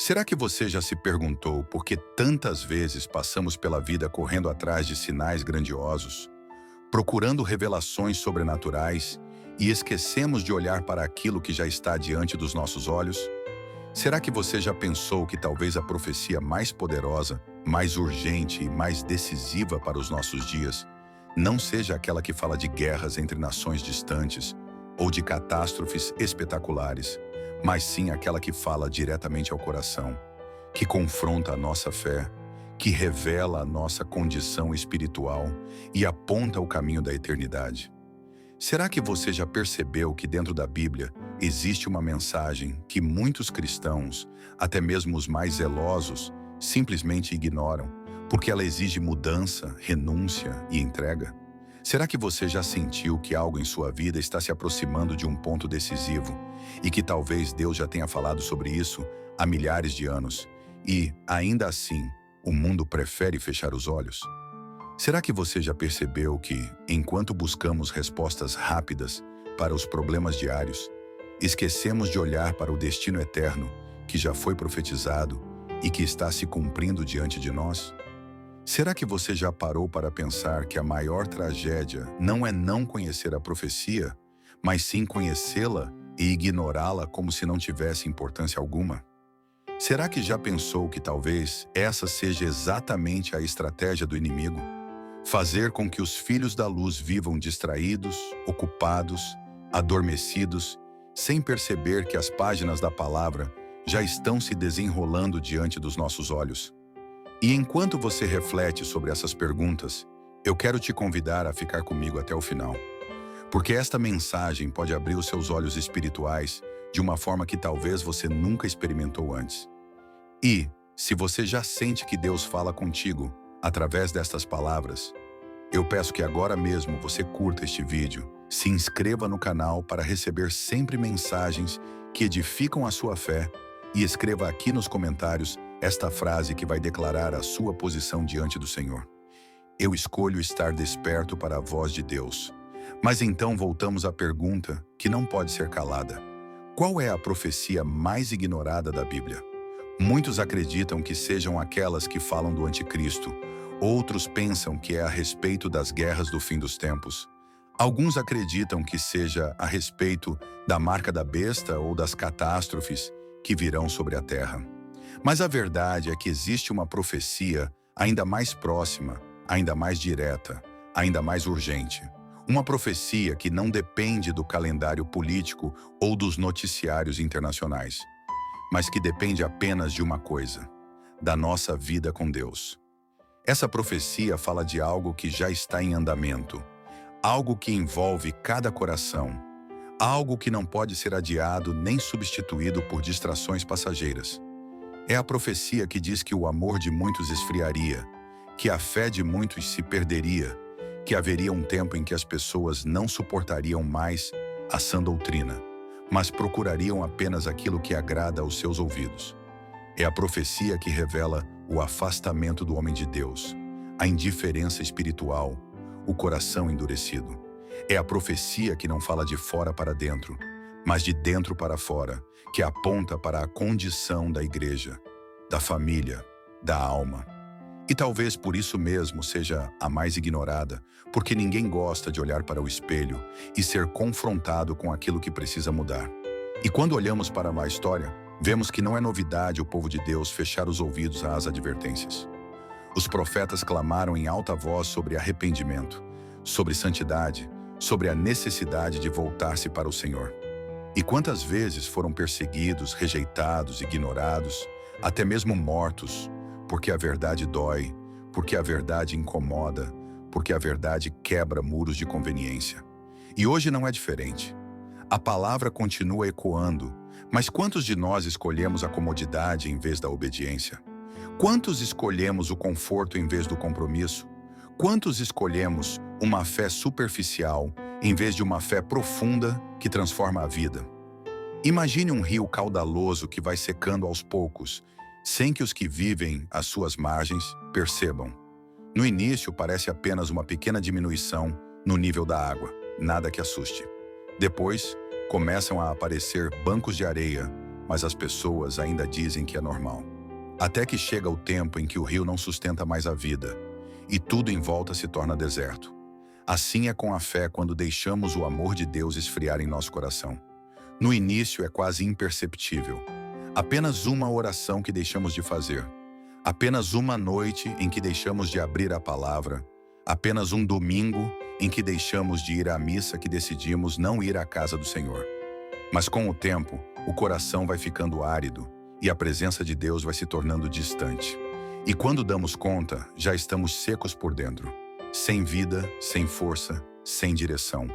Será que você já se perguntou por que tantas vezes passamos pela vida correndo atrás de sinais grandiosos, procurando revelações sobrenaturais e esquecemos de olhar para aquilo que já está diante dos nossos olhos? Será que você já pensou que talvez a profecia mais poderosa, mais urgente e mais decisiva para os nossos dias não seja aquela que fala de guerras entre nações distantes ou de catástrofes espetaculares, mas sim aquela que fala diretamente ao coração, que confronta a nossa fé, que revela a nossa condição espiritual e aponta o caminho da eternidade? Será que você já percebeu que dentro da Bíblia existe uma mensagem que muitos cristãos, até mesmo os mais zelosos, simplesmente ignoram, porque ela exige mudança, renúncia e entrega? Será que você já sentiu que algo em sua vida está se aproximando de um ponto decisivo e que talvez Deus já tenha falado sobre isso há milhares de anos e, ainda assim, o mundo prefere fechar os olhos? Será que você já percebeu que, enquanto buscamos respostas rápidas para os problemas diários, esquecemos de olhar para o destino eterno que já foi profetizado e que está se cumprindo diante de nós? Será que você já parou para pensar que a maior tragédia não é não conhecer a profecia, mas sim conhecê-la e ignorá-la como se não tivesse importância alguma? Será que já pensou que talvez essa seja exatamente a estratégia do inimigo? Fazer com que os filhos da luz vivam distraídos, ocupados, adormecidos, sem perceber que as páginas da palavra já estão se desenrolando diante dos nossos olhos. E enquanto você reflete sobre essas perguntas, eu quero te convidar a ficar comigo até o final, porque esta mensagem pode abrir os seus olhos espirituais de uma forma que talvez você nunca experimentou antes. E, se você já sente que Deus fala contigo através destas palavras, eu peço que agora mesmo você curta este vídeo, se inscreva no canal para receber sempre mensagens que edificam a sua fé e escreva aqui nos comentários esta frase que vai declarar a sua posição diante do Senhor. Eu escolho estar desperto para a voz de Deus. Mas então voltamos à pergunta que não pode ser calada. Qual é a profecia mais ignorada da Bíblia? Muitos acreditam que sejam aquelas que falam do anticristo. Outros pensam que é a respeito das guerras do fim dos tempos. Alguns acreditam que seja a respeito da marca da besta ou das catástrofes que virão sobre a terra. Mas a verdade é que existe uma profecia ainda mais próxima, ainda mais direta, ainda mais urgente. Uma profecia que não depende do calendário político ou dos noticiários internacionais, mas que depende apenas de uma coisa: da nossa vida com Deus. Essa profecia fala de algo que já está em andamento, algo que envolve cada coração, algo que não pode ser adiado nem substituído por distrações passageiras. É a profecia que diz que o amor de muitos esfriaria, que a fé de muitos se perderia, que haveria um tempo em que as pessoas não suportariam mais a sã doutrina, mas procurariam apenas aquilo que agrada aos seus ouvidos. É a profecia que revela o afastamento do homem de Deus, a indiferença espiritual, o coração endurecido. É a profecia que não fala de fora para dentro, mas de dentro para fora, que aponta para a condição da igreja, da família, da alma. E talvez por isso mesmo seja a mais ignorada, porque ninguém gosta de olhar para o espelho e ser confrontado com aquilo que precisa mudar. E quando olhamos para a história, vemos que não é novidade o povo de Deus fechar os ouvidos às advertências. Os profetas clamaram em alta voz sobre arrependimento, sobre santidade, sobre a necessidade de voltar-se para o Senhor. E quantas vezes foram perseguidos, rejeitados, ignorados, até mesmo mortos, porque a verdade dói, porque a verdade incomoda, porque a verdade quebra muros de conveniência. E hoje não é diferente. A palavra continua ecoando, mas quantos de nós escolhemos a comodidade em vez da obediência? Quantos escolhemos o conforto em vez do compromisso? Quantos escolhemos uma fé superficial em vez de uma fé profunda que transforma a vida? Imagine um rio caudaloso que vai secando aos poucos, sem que os que vivem às suas margens percebam. No início parece apenas uma pequena diminuição no nível da água, nada que assuste. Depois, começam a aparecer bancos de areia, mas as pessoas ainda dizem que é normal. Até que chega o tempo em que o rio não sustenta mais a vida, e tudo em volta se torna deserto. Assim é com a fé quando deixamos o amor de Deus esfriar em nosso coração. No início é quase imperceptível. Apenas uma oração que deixamos de fazer. Apenas uma noite em que deixamos de abrir a palavra. Apenas um domingo em que deixamos de ir à missa que decidimos não ir à casa do Senhor. Mas com o tempo, o coração vai ficando árido e a presença de Deus vai se tornando distante. E quando damos conta, já estamos secos por dentro. Sem vida, sem força, sem direção.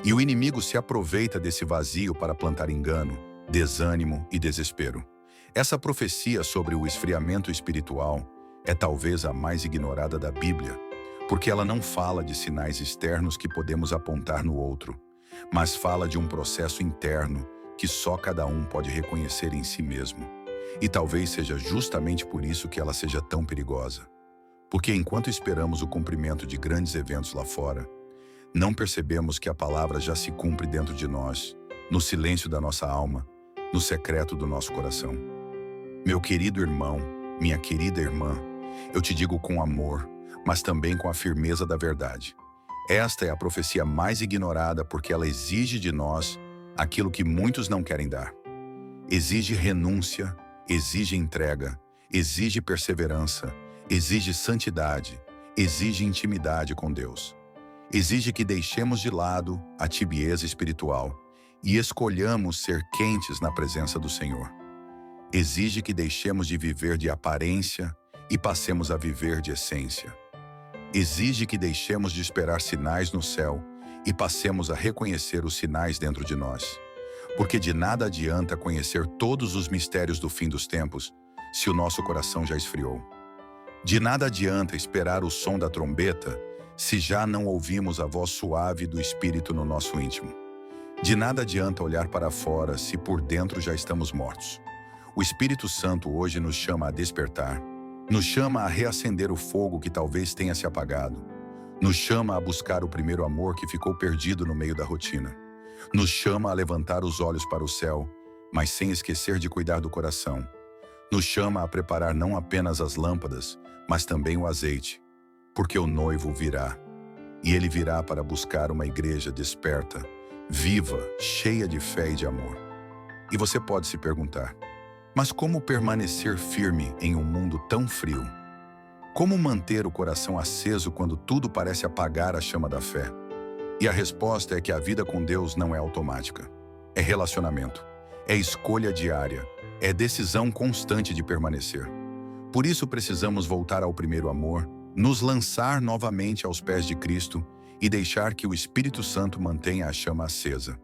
E o inimigo se aproveita desse vazio para plantar engano, desânimo e desespero. Essa profecia sobre o esfriamento espiritual é talvez a mais ignorada da Bíblia, porque ela não fala de sinais externos que podemos apontar no outro, mas fala de um processo interno que só cada um pode reconhecer em si mesmo. E talvez seja justamente por isso que ela seja tão perigosa. Porque enquanto esperamos o cumprimento de grandes eventos lá fora, não percebemos que a palavra já se cumpre dentro de nós, no silêncio da nossa alma, no secreto do nosso coração. Meu querido irmão, minha querida irmã, eu te digo com amor, mas também com a firmeza da verdade. Esta é a profecia mais ignorada porque ela exige de nós aquilo que muitos não querem dar. Exige renúncia, exige entrega, exige perseverança, exige santidade, exige intimidade com Deus. Exige que deixemos de lado a tibieza espiritual e escolhamos ser quentes na presença do Senhor. Exige que deixemos de viver de aparência e passemos a viver de essência. Exige que deixemos de esperar sinais no céu e passemos a reconhecer os sinais dentro de nós. Porque de nada adianta conhecer todos os mistérios do fim dos tempos se o nosso coração já esfriou. De nada adianta esperar o som da trombeta se já não ouvimos a voz suave do Espírito no nosso íntimo. De nada adianta olhar para fora se por dentro já estamos mortos. O Espírito Santo hoje nos chama a despertar, nos chama a reacender o fogo que talvez tenha se apagado, nos chama a buscar o primeiro amor que ficou perdido no meio da rotina, nos chama a levantar os olhos para o céu, mas sem esquecer de cuidar do coração, nos chama a preparar não apenas as lâmpadas, mas também o azeite, porque o noivo virá, e ele virá para buscar uma igreja desperta, viva, cheia de fé e de amor. E você pode se perguntar, mas como permanecer firme em um mundo tão frio? Como manter o coração aceso quando tudo parece apagar a chama da fé? E a resposta é que a vida com Deus não é automática. É relacionamento, é escolha diária, é decisão constante de permanecer. Por isso precisamos voltar ao primeiro amor, nos lançar novamente aos pés de Cristo e deixar que o Espírito Santo mantenha a chama acesa.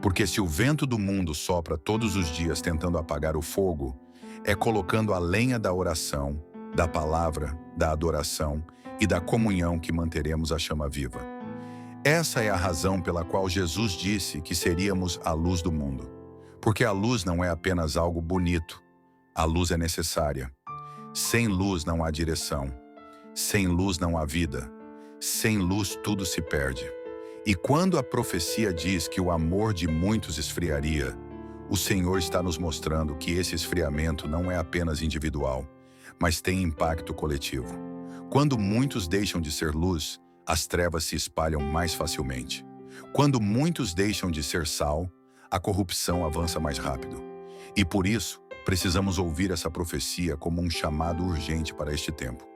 Porque se o vento do mundo sopra todos os dias tentando apagar o fogo, é colocando a lenha da oração, da palavra, da adoração e da comunhão que manteremos a chama viva. Essa é a razão pela qual Jesus disse que seríamos a luz do mundo. Porque a luz não é apenas algo bonito, a luz é necessária. Sem luz não há direção. Sem luz não há vida. Sem luz tudo se perde. E quando a profecia diz que o amor de muitos esfriaria, o Senhor está nos mostrando que esse esfriamento não é apenas individual, mas tem impacto coletivo. Quando muitos deixam de ser luz, as trevas se espalham mais facilmente. Quando muitos deixam de ser sal, a corrupção avança mais rápido. E por isso, precisamos ouvir essa profecia como um chamado urgente para este tempo.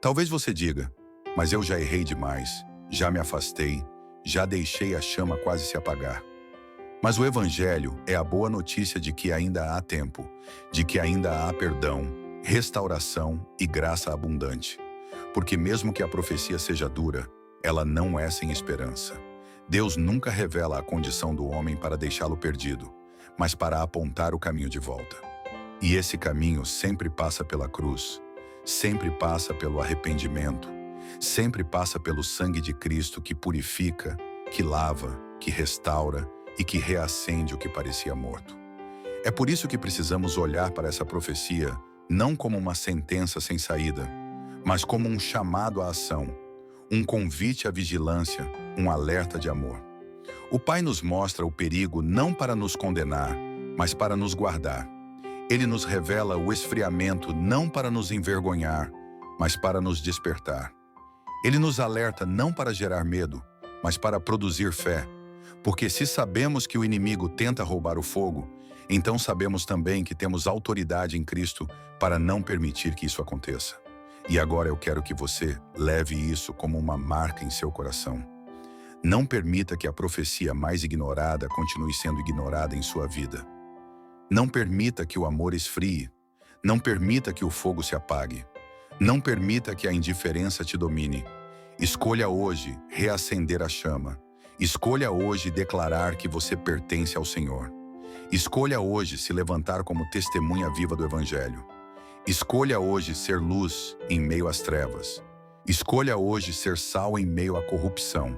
Talvez você diga, mas eu já errei demais, já me afastei, já deixei a chama quase se apagar. Mas o Evangelho é a boa notícia de que ainda há tempo, de que ainda há perdão, restauração e graça abundante. Porque mesmo que a profecia seja dura, ela não é sem esperança. Deus nunca revela a condição do homem para deixá-lo perdido, mas para apontar o caminho de volta. E esse caminho sempre passa pela cruz, sempre passa pelo arrependimento, sempre passa pelo sangue de Cristo que purifica, que lava, que restaura e que reacende o que parecia morto. É por isso que precisamos olhar para essa profecia não como uma sentença sem saída, mas como um chamado à ação, um convite à vigilância, um alerta de amor. O Pai nos mostra o perigo não para nos condenar, mas para nos guardar. Ele nos revela o esfriamento não para nos envergonhar, mas para nos despertar. Ele nos alerta não para gerar medo, mas para produzir fé. Porque se sabemos que o inimigo tenta roubar o fogo, então sabemos também que temos autoridade em Cristo para não permitir que isso aconteça. E agora eu quero que você leve isso como uma marca em seu coração. Não permita que a profecia mais ignorada continue sendo ignorada em sua vida. Não permita que o amor esfrie. Não permita que o fogo se apague. Não permita que a indiferença te domine. Escolha hoje reacender a chama. Escolha hoje declarar que você pertence ao Senhor. Escolha hoje se levantar como testemunha viva do Evangelho. Escolha hoje ser luz em meio às trevas. Escolha hoje ser sal em meio à corrupção.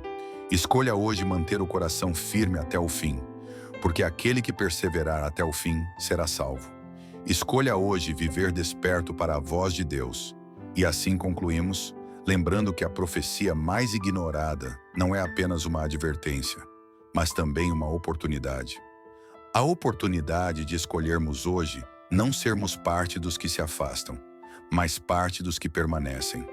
Escolha hoje manter o coração firme até o fim, porque aquele que perseverar até o fim será salvo. Escolha hoje viver desperto para a voz de Deus. E assim concluímos, lembrando que a profecia mais ignorada não é apenas uma advertência, mas também uma oportunidade. A oportunidade de escolhermos hoje não sermos parte dos que se afastam, mas parte dos que permanecem.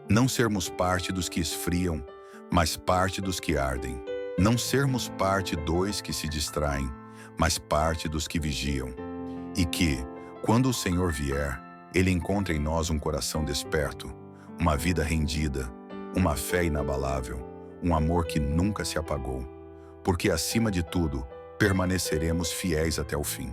Não sermos parte dos que esfriam, mas parte dos que ardem. Não sermos parte dos que se distraem, mas parte dos que vigiam. E que, quando o Senhor vier, Ele encontre em nós um coração desperto, uma vida rendida, uma fé inabalável, um amor que nunca se apagou. Porque, acima de tudo, permaneceremos fiéis até o fim.